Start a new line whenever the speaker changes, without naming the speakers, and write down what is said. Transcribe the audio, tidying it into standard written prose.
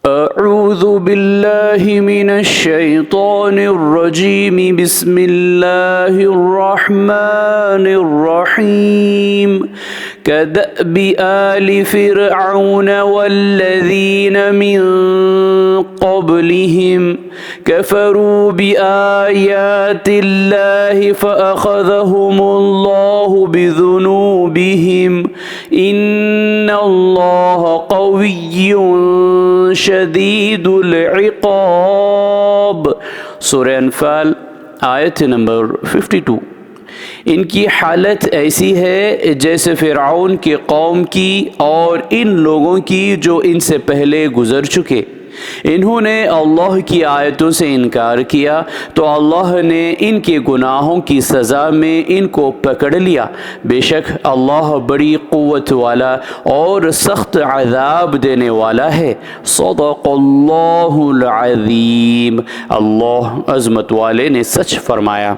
अऊज़ु बिल्लाहि मिनश शैतानिर रजीम बिस्मिल्लाहिर रहमानिर रहीम कदअबि आलि फ़िरऔन वल्लज़ीन मिन क़ब्लिहिम कफ़रू बिआयातिल्लाहि फ़अख़ज़हुमुल्लाहु बिज़ुनूबिहिम इन्नल्लाह क़विय्युन शदीदुल इक़ाब। सूरह अनफ़ाल आयत नंबर 52। इनकी हालत ऐसी है जैसे फ़िरऔन की कौम की और इन लोगों की जो इनसे पहले गुज़र चुके। इन्होंने अल्लाह की आयतों से इनकार किया तो अल्लाह ने इनके गुनाहों की सज़ा में इनको पकड़ लिया। बेशक अल्लाह बड़ी क़ुव्वत वाला और सख्त अज़ाब देने वाला है। सदक़ल्लाहुल अज़ीम। अल्लाह अज़मत वाले ने सच फरमाया।